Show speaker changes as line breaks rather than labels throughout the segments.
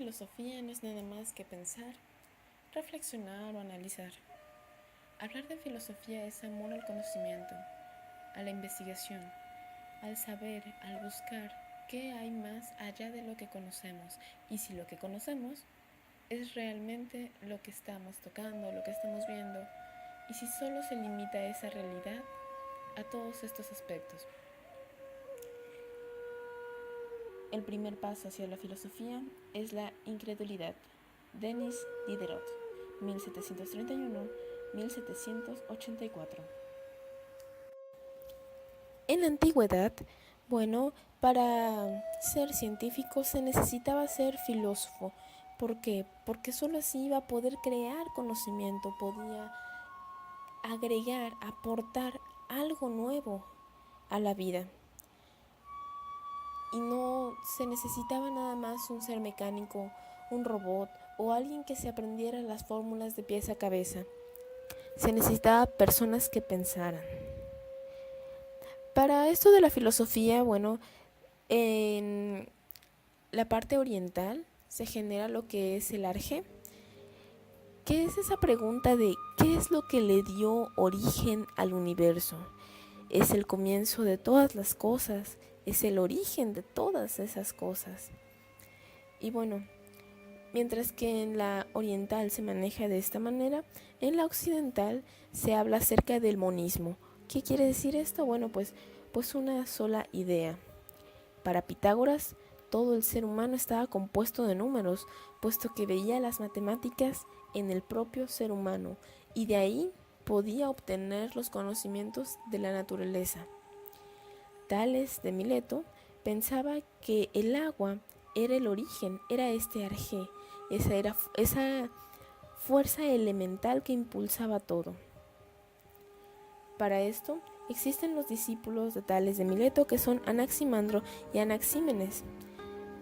filosofía no es nada más que pensar, reflexionar o analizar. Hablar de filosofía es amor al conocimiento, a la investigación, al saber, al buscar qué hay más allá de lo que conocemos y si lo que conocemos es realmente lo que estamos tocando, lo que estamos viendo y si solo se limita esa realidad a todos estos aspectos. El primer paso hacia la filosofía es la incredulidad. Denis Diderot, 1731-1784. En la antigüedad, para ser científico se necesitaba ser filósofo. ¿Por qué? Porque solo así iba a poder crear conocimiento, podía agregar, aportar algo nuevo a la vida. Y no se necesitaba nada más un ser mecánico, un robot o alguien que se aprendiera las fórmulas de pies a cabeza. Se necesitaba personas que pensaran. Para esto de la filosofía, en la parte oriental se genera lo que es el arjé, que es esa pregunta de ¿qué es lo que le dio origen al universo? Es el comienzo de todas las cosas, es el origen de todas esas cosas. Y mientras que en la oriental se maneja de esta manera, en la occidental se habla acerca del monismo. ¿Qué quiere decir esto? Pues una sola idea. Para Pitágoras, todo el ser humano estaba compuesto de números, puesto que veía las matemáticas en el propio ser humano y de ahí podía obtener los conocimientos de la naturaleza. Tales de Mileto pensaba que el agua era el origen, era este arjé, esa fuerza elemental que impulsaba todo. Para esto existen los discípulos de Tales de Mileto que son Anaximandro y Anaxímenes.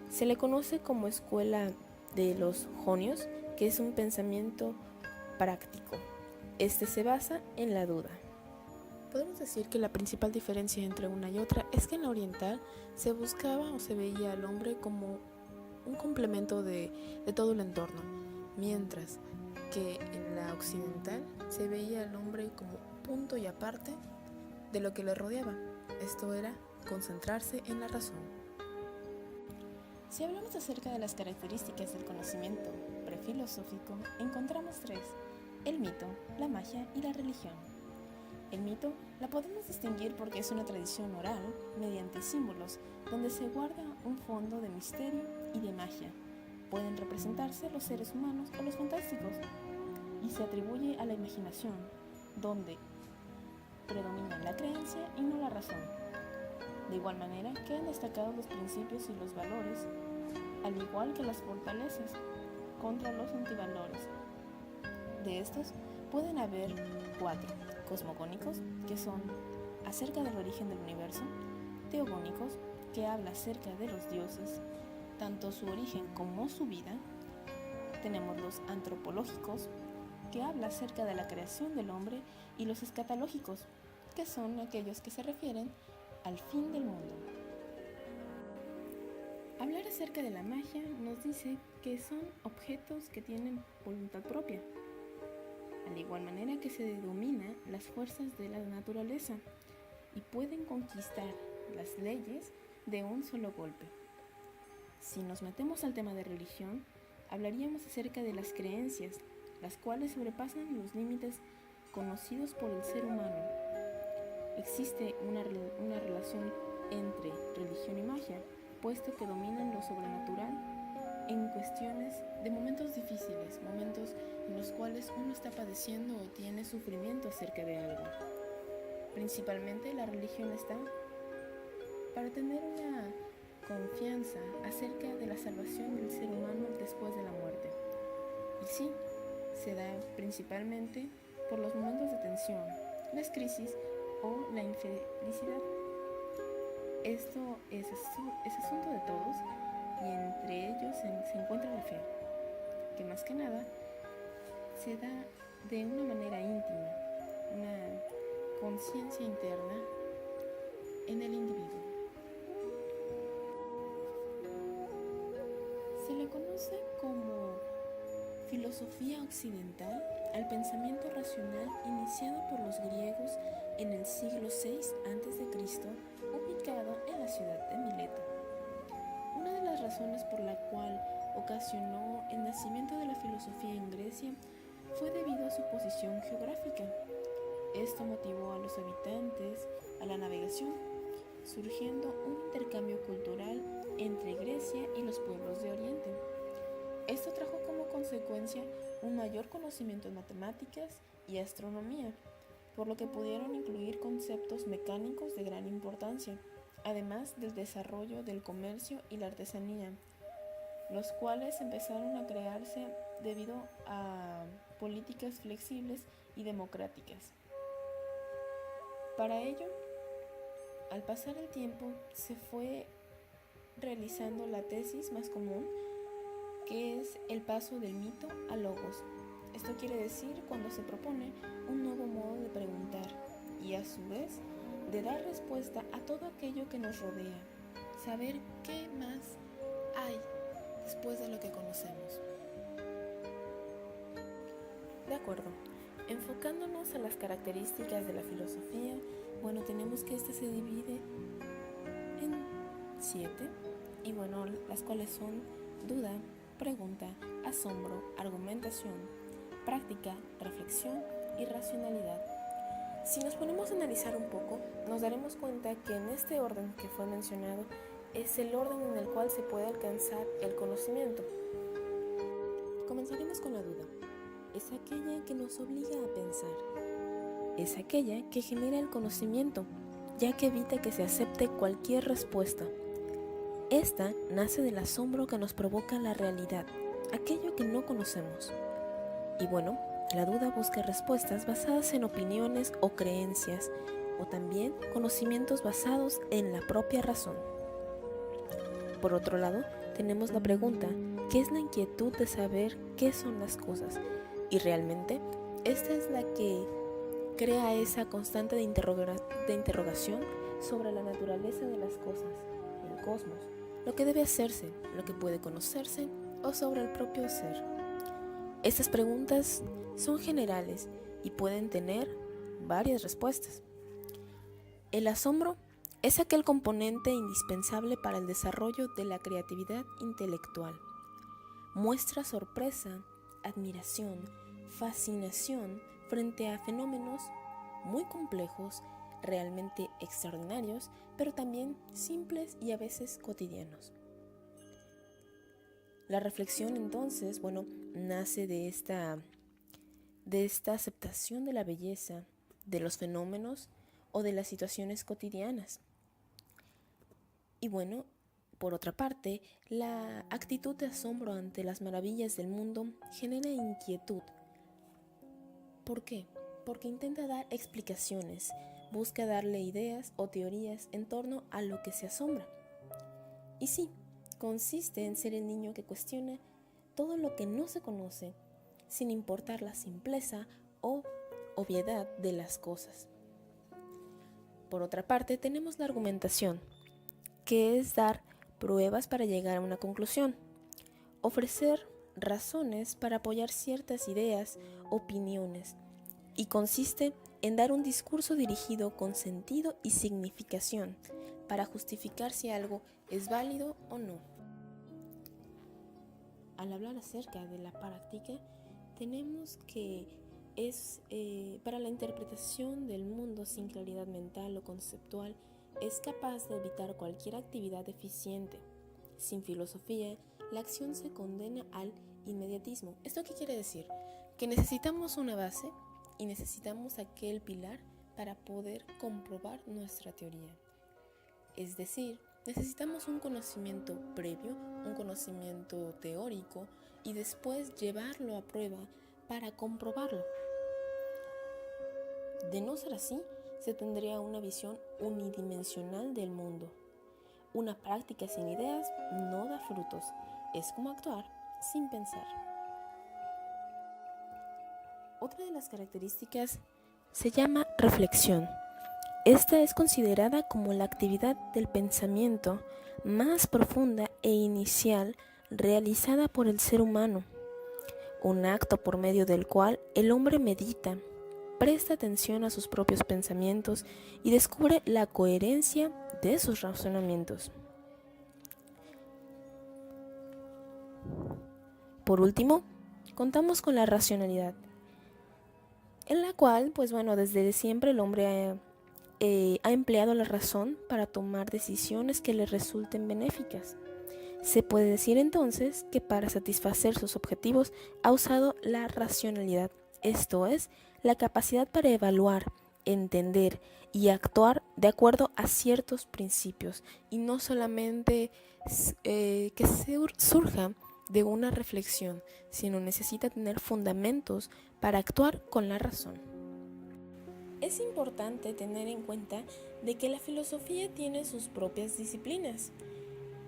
Se le conoce como escuela de los jonios, que es un pensamiento práctico. Este se basa en la duda. Podemos decir que la principal diferencia entre una y otra es que en la oriental se buscaba o se veía al hombre como un complemento de todo el entorno, mientras que en la occidental se veía al hombre como punto y aparte de lo que le rodeaba. Esto era concentrarse en la razón. Si hablamos acerca de las características del conocimiento prefilosófico, encontramos tres: el mito, la magia y la religión. El mito la podemos distinguir porque es una tradición oral mediante símbolos donde se guarda un fondo de misterio y de magia. Pueden representarse los seres humanos o los fantásticos y se atribuye a la imaginación, donde predomina la creencia y no la razón. De igual manera quedan destacados los principios y los valores, al igual que las fortalezas contra los antivalores. De estos pueden haber 4: cosmogónicos, que son acerca del origen del universo; teogónicos, que habla acerca de los dioses, tanto su origen como su vida. Tenemos los antropológicos, que habla acerca de la creación del hombre; y los escatológicos, que son aquellos que se refieren al fin del mundo. Hablar acerca de la magia nos dice que son objetos que tienen voluntad propia, de igual manera que se domina las fuerzas de la naturaleza y pueden conquistar las leyes de un solo golpe. Si nos metemos al tema de religión, hablaríamos acerca de las creencias, las cuales sobrepasan los límites conocidos por el ser humano. Existe una relación entre religión y magia, puesto que dominan lo sobrenatural en cuestiones de momentos difíciles, momentos en los cuales uno está padeciendo o tiene sufrimiento acerca de algo. Principalmente la religión está para tener una confianza acerca de la salvación del ser humano después de la muerte. Y sí, se da principalmente por los momentos de tensión, las crisis o la infelicidad. Esto es asunto de todos, y entre ellos se encuentra la fe, que más que nada se da de una manera íntima, una conciencia interna en el individuo. Se le conoce filosofía occidental al pensamiento racional iniciado por los griegos en el siglo VI a.C., ubicado en la ciudad de Mileto. Una de las razones por la cual ocasionó el nacimiento de la filosofía en Grecia fue debido a su posición geográfica. Esto motivó a los habitantes a la navegación, surgiendo un intercambio cultural entre Grecia y los pueblos de Oriente. Esto trajo como consecuencia un mayor conocimiento en matemáticas y astronomía, por lo que pudieron incluir conceptos mecánicos de gran importancia, además del desarrollo del comercio y la artesanía, los cuales empezaron a crearse debido a políticas flexibles y democráticas. Para ello, al pasar el tiempo, se fue realizando la tesis más común, que es el paso del mito al logos. Esto quiere decir cuando se propone un nuevo modo de preguntar y a su vez de dar respuesta a todo aquello que nos rodea, saber qué más hay después de lo que conocemos. De acuerdo, enfocándonos a las características de la filosofía, tenemos que esta se divide en 7, y las cuales son duda, pregunta, asombro, argumentación, práctica, reflexión y racionalidad. Si nos ponemos a analizar un poco, nos daremos cuenta que en este orden que fue mencionado es el orden en el cual se puede alcanzar el conocimiento. Comenzaremos con la duda. Es aquella que nos obliga a pensar. Es aquella que genera el conocimiento, ya que evita que se acepte cualquier respuesta. Esta nace del asombro que nos provoca la realidad, aquello que no conocemos. Y la duda busca respuestas basadas en opiniones o creencias, o también conocimientos basados en la propia razón. Por otro lado, tenemos la pregunta, ¿qué es la inquietud de saber qué son las cosas? Y realmente, esta es la que crea esa constante de interrogación sobre la naturaleza de las cosas, el cosmos, lo que debe hacerse, lo que puede conocerse o sobre el propio ser. Estas preguntas son generales y pueden tener varias respuestas. El asombro es aquel componente indispensable para el desarrollo de la creatividad intelectual. Muestra sorpresa, admiración, fascinación frente a fenómenos muy complejos, realmente extraordinarios, pero también simples y a veces cotidianos. La reflexión entonces, nace de esta aceptación de la belleza, de los fenómenos o de las situaciones cotidianas. Y por otra parte, la actitud de asombro ante las maravillas del mundo genera inquietud. ¿Por qué? Porque intenta dar explicaciones, busca darle ideas o teorías en torno a lo que se asombra. Y sí, consiste en ser el niño que cuestiona todo lo que no se conoce, sin importar la simpleza o obviedad de las cosas. Por otra parte, tenemos la argumentación, que es dar pruebas para llegar a una conclusión, ofrecer razones para apoyar ciertas ideas, opiniones, y consiste en dar un discurso dirigido con sentido y significación para justificar si algo es válido o no. Al hablar acerca de la práctica, tenemos que es para la interpretación del mundo sin claridad mental o conceptual, es capaz de evitar cualquier actividad eficiente. Sin filosofía, la acción se condena al inmediatismo. ¿Esto qué quiere decir? Que necesitamos una base y necesitamos aquel pilar para poder comprobar nuestra teoría. Es decir, necesitamos un conocimiento previo, un conocimiento teórico y después llevarlo a prueba para comprobarlo. De no ser así, se tendría una visión unidimensional del mundo. Una práctica sin ideas no da frutos, es como actuar sin pensar. Otra de las características se llama reflexión. Esta es considerada como la actividad del pensamiento más profunda e inicial realizada por el ser humano. un acto por medio del cual el hombre medita, presta atención a sus propios pensamientos y descubre la coherencia de sus razonamientos. Por último, contamos con la racionalidad, en la cual, desde siempre el hombre ha empleado la razón para tomar decisiones que le resulten benéficas. Se puede decir entonces que para satisfacer sus objetivos ha usado la racionalidad, esto es, la capacidad para evaluar, entender y actuar de acuerdo a ciertos principios y no solamente que surja de una reflexión, sino necesita tener fundamentos para actuar con la razón. Es importante tener en cuenta de que la filosofía tiene sus propias disciplinas.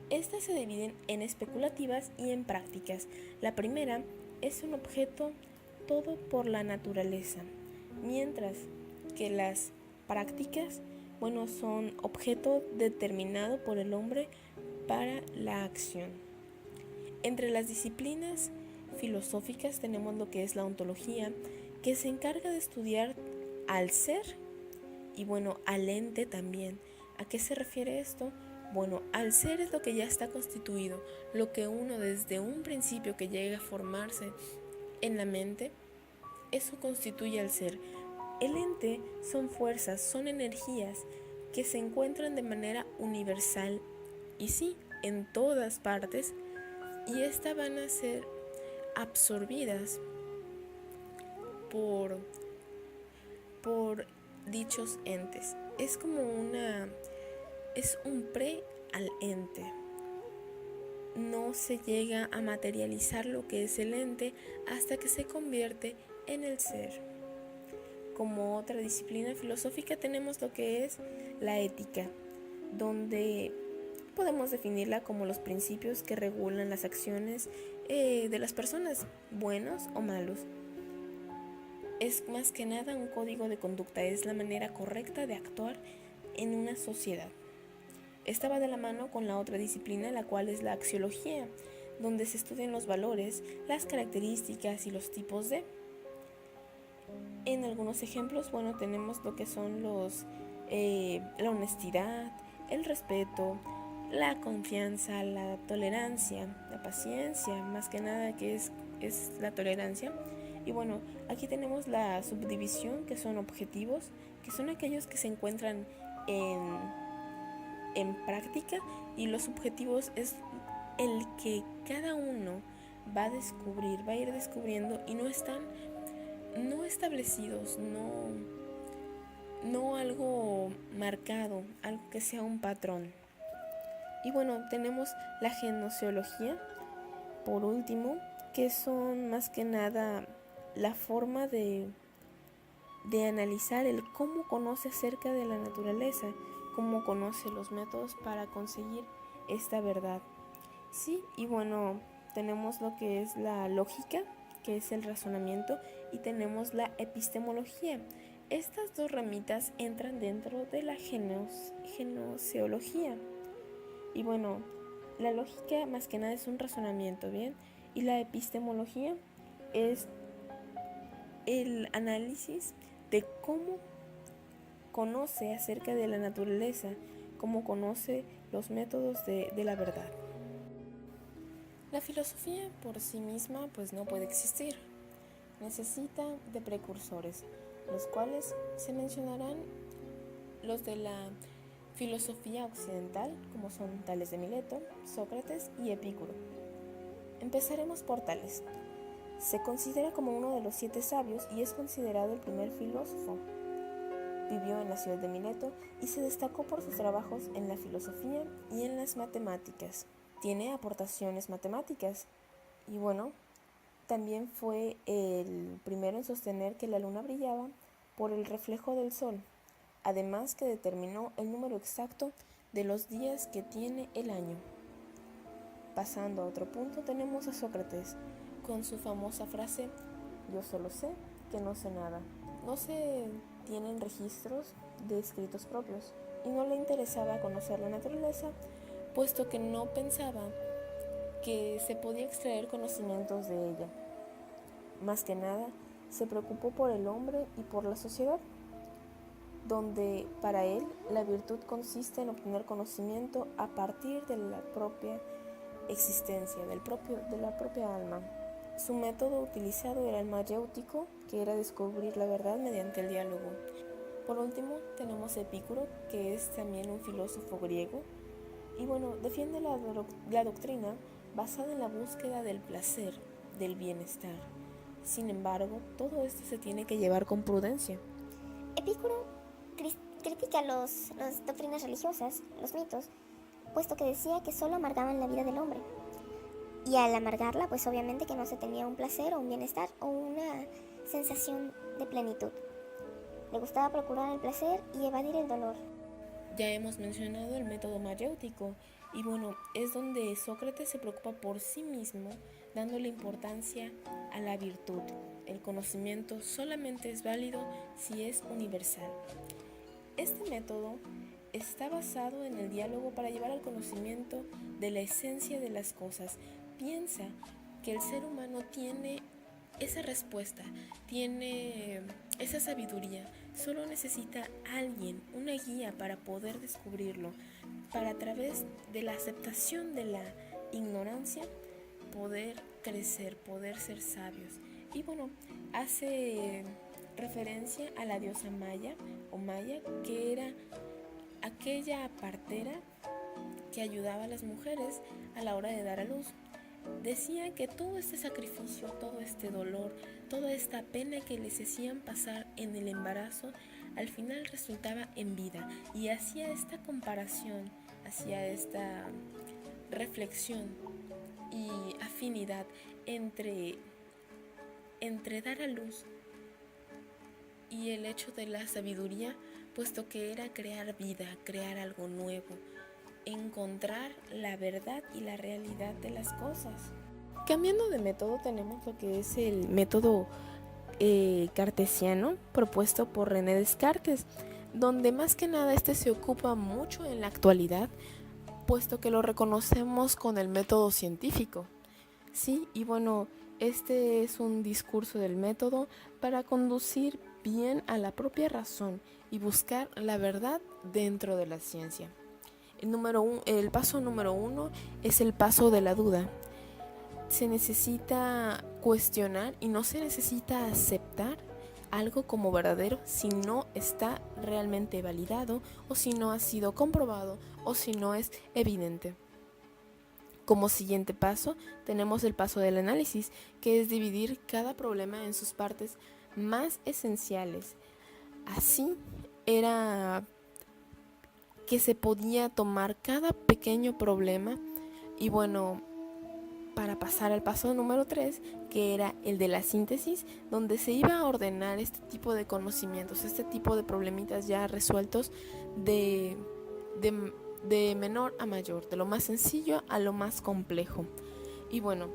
Estas se dividen en especulativas y en prácticas. La primera es un objeto todo por la naturaleza, mientras que las prácticas, son objeto determinado por el hombre para la acción. Entre las disciplinas filosóficas tenemos lo que es la ontología, que se encarga de estudiar al ser y al ente también. ¿A qué se refiere esto? Al ser es lo que ya está constituido, lo que uno desde un principio que llega a formarse en la mente, eso constituye al ser. El ente son fuerzas, son energías que se encuentran de manera universal y sí, en todas partes, y estas van a ser absorbidas por dichos entes. Es un pre al ente. No se llega a materializar lo que es el ente hasta que se convierte en el ser. Como otra disciplina filosófica tenemos lo que es la ética, donde podemos definirla como los principios que regulan las acciones de las personas, buenos o malos. Es más que nada un código de conducta, es la manera correcta de actuar en una sociedad. Esta va de la mano con la otra disciplina, la cual es la axiología, donde se estudian los valores, las características y los tipos de. En algunos ejemplos, tenemos lo que son la honestidad, el respeto, la confianza, la tolerancia, la paciencia, más que nada que es la tolerancia. Y aquí tenemos la subdivisión, que son objetivos, que son aquellos que se encuentran en práctica, y los subjetivos es el que cada uno va a ir descubriendo y no están no establecidos, no algo marcado, algo que sea un patrón. Y tenemos la gnoseología, por último, que son más que nada la forma de analizar el cómo conoce acerca de la naturaleza, cómo conoce los métodos para conseguir esta verdad. Sí, y tenemos lo que es la lógica, que es el razonamiento, y tenemos la epistemología. Estas dos ramitas entran dentro de la gnoseología. Y la lógica más que nada es un razonamiento, ¿bien? Y la epistemología es el análisis de cómo conoce acerca de la naturaleza, cómo conoce los métodos de la verdad. La filosofía por sí misma no puede existir. Necesita de precursores, los cuales se mencionarán los de la filosofía occidental, como son Tales de Mileto, Sócrates y Epicuro. Empezaremos por Tales. Se considera como uno de los 7 sabios y es considerado el primer filósofo. Vivió en la ciudad de Mileto y se destacó por sus trabajos en la filosofía y en las matemáticas. Tiene aportaciones matemáticas y también fue el primero en sostener que la luna brillaba por el reflejo del sol, además que determinó el número exacto de los días que tiene el año. Pasando a otro punto tenemos a Sócrates, con su famosa frase: yo solo sé que no sé nada. No se tienen registros de escritos propios y no le interesaba conocer la naturaleza, puesto que no pensaba que se podía extraer conocimientos de ella. más que nada, se preocupó por el hombre y por la sociedad, donde para él la virtud consiste en obtener conocimiento a partir de la propia existencia, de la propia alma. Su método utilizado era el mayéutico, que era descubrir la verdad mediante el diálogo. Por último, tenemos Epicuro, que es también un filósofo griego, y bueno, defiende la doctrina basada en la búsqueda del placer, del bienestar. Sin embargo, todo esto se tiene que llevar con prudencia.
Epicuro critica las doctrinas religiosas, los mitos, puesto que decía que solo amargaban la vida del hombre. Y al amargarla, pues obviamente que no se tenía un placer o un bienestar o una sensación de plenitud. Le gustaba procurar el placer y evadir el dolor.
Ya hemos mencionado el método mayéutico y bueno, es donde Sócrates se preocupa por sí mismo, dándole importancia a la virtud. El conocimiento solamente es válido si es universal. Este método está basado en el diálogo para llevar al conocimiento de la esencia de las cosas. Piensa que el ser humano tiene esa respuesta, tiene esa sabiduría, solo necesita alguien, una guía para poder descubrirlo, para a través de la aceptación de la ignorancia poder crecer, poder ser sabios. Y bueno, hace referencia a la diosa Maya o Maya, que era aquella partera que ayudaba a las mujeres a la hora de dar a luz. Decía que todo este sacrificio, todo este dolor, toda esta pena que les hacían pasar en el embarazo, al final resultaba en vida. Y hacía esta comparación, hacía esta reflexión y afinidad entre dar a luz y el hecho de la sabiduría, puesto que era crear vida, crear algo nuevo, encontrar la verdad y la realidad de las cosas. Cambiando de método, tenemos lo que es el método cartesiano propuesto por René Descartes, donde más que nada este se ocupa mucho en la actualidad, puesto que lo reconocemos con el método científico. Sí, y bueno, este es un discurso del método para conducir bien a la propia razón y buscar la verdad dentro de la ciencia. El paso número 1 es el paso de la duda. Se necesita cuestionar y no se necesita aceptar algo como verdadero si no está realmente validado o si no ha sido comprobado o si no es evidente. Como siguiente paso tenemos el paso del análisis, que es dividir cada problema en sus partes más esenciales. Así era que se podía tomar cada pequeño problema y bueno, para pasar al paso número 3, que era el de la síntesis, donde se iba a ordenar este tipo de conocimientos, este tipo de problemitas ya resueltos de menor a mayor, de lo más sencillo a lo más complejo. Y bueno,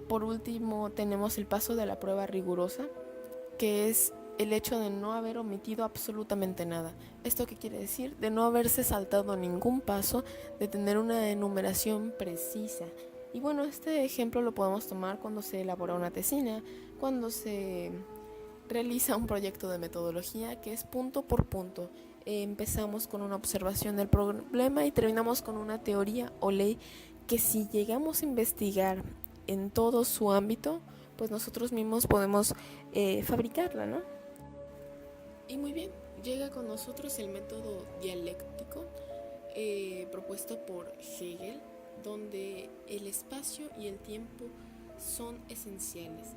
por último tenemos el paso de la prueba rigurosa, que es el hecho de no haber omitido absolutamente nada. ¿Esto qué quiere decir? De no haberse saltado ningún paso, de tener una enumeración precisa. Y bueno, este ejemplo lo podemos tomar cuando se elabora una tesina, cuando se realiza un proyecto de metodología que es punto por punto. Empezamos con una observación del problema y terminamos con una teoría o ley que si llegamos a investigar en todo su ámbito, pues nosotros mismos podemos fabricarla, ¿no? Y muy bien, llega con nosotros el método dialéctico propuesto por Hegel, donde el espacio y el tiempo son esenciales.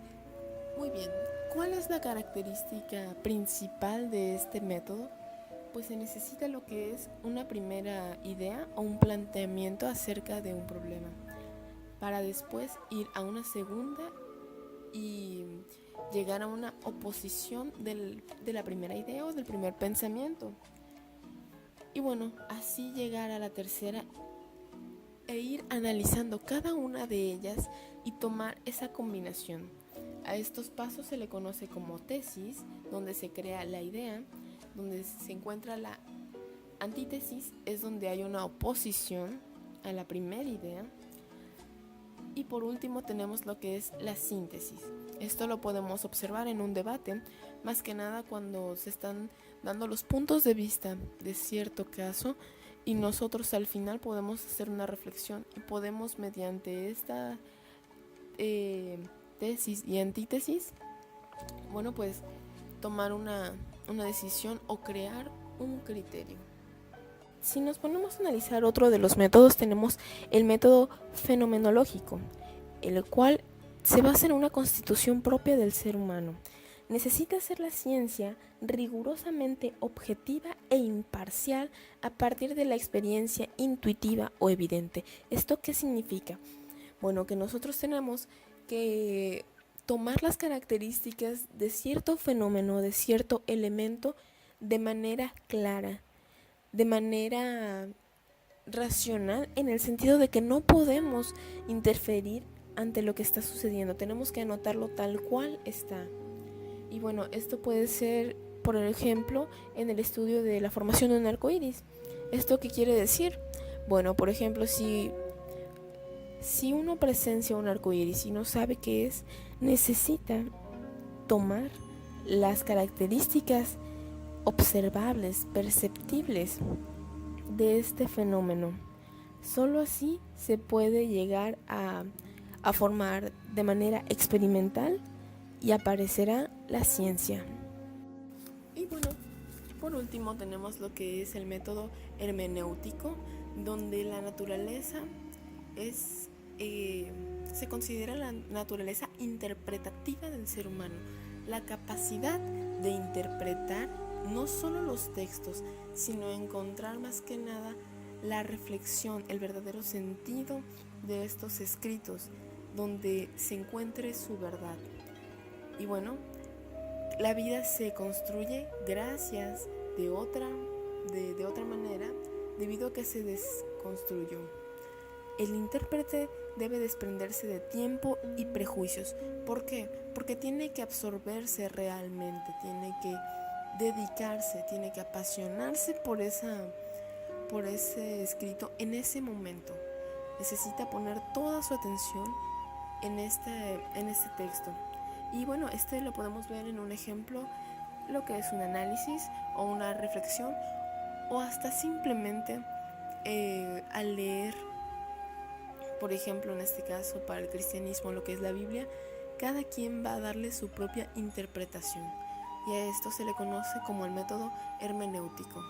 Muy bien, ¿cuál es la característica principal de este método? Pues se necesita lo que es una primera idea o un planteamiento acerca de un problema, para después ir a una segunda y llegar a una oposición de la primera idea o del primer pensamiento. Y bueno, así llegar a la tercera e ir analizando cada una de ellas y tomar esa combinación. A estos pasos se le conoce como tesis, donde se crea la idea, donde se encuentra la antítesis, es donde hay una oposición a la primera idea. Y por último tenemos lo que es la síntesis. Esto lo podemos observar en un debate, más que nada cuando se están dando los puntos de vista de cierto caso y nosotros al final podemos hacer una reflexión y podemos mediante esta tesis y antítesis, bueno, pues tomar una decisión o crear un criterio. Si nos ponemos a analizar otro de los métodos, tenemos el método fenomenológico, el cual se basa en una constitución propia del ser humano. Necesita ser la ciencia rigurosamente objetiva e imparcial a partir de la experiencia intuitiva o evidente. ¿Esto qué significa? Bueno, que nosotros tenemos que tomar las características de cierto fenómeno, de cierto elemento, de manera clara, de manera racional, en el sentido de que no podemos interferir ante lo que está sucediendo, tenemos que anotarlo tal cual está. Y bueno, esto puede ser, por ejemplo, en el estudio de la formación de un arco iris. ¿Esto qué quiere decir? Bueno, por ejemplo, si uno presencia un arco iris y no sabe qué es, necesita tomar las características observables, perceptibles de este fenómeno. Solo así se puede llegar a formar de manera experimental y aparecerá la ciencia. Y bueno, por último tenemos lo que es el método hermenéutico, donde la naturaleza se considera la naturaleza interpretativa del ser humano, la capacidad de interpretar no solo los textos, sino encontrar más que nada la reflexión, el verdadero sentido de estos escritos, donde se encuentre su verdad. Y bueno, la vida se construye gracias de otra manera, debido a que se desconstruyó. El intérprete debe desprenderse de tiempo y prejuicios. ¿Por qué? Porque tiene que absorberse realmente, tiene que dedicarse, tiene que apasionarse por ese escrito en ese momento. Necesita poner toda su atención en este texto. Y bueno, lo podemos ver en un ejemplo, lo que es un análisis o una reflexión, o hasta simplemente al leer, por ejemplo, en este caso para el cristianismo, lo que es la Biblia, cada quien va a darle su propia interpretación. Y a esto se le conoce como el método hermenéutico.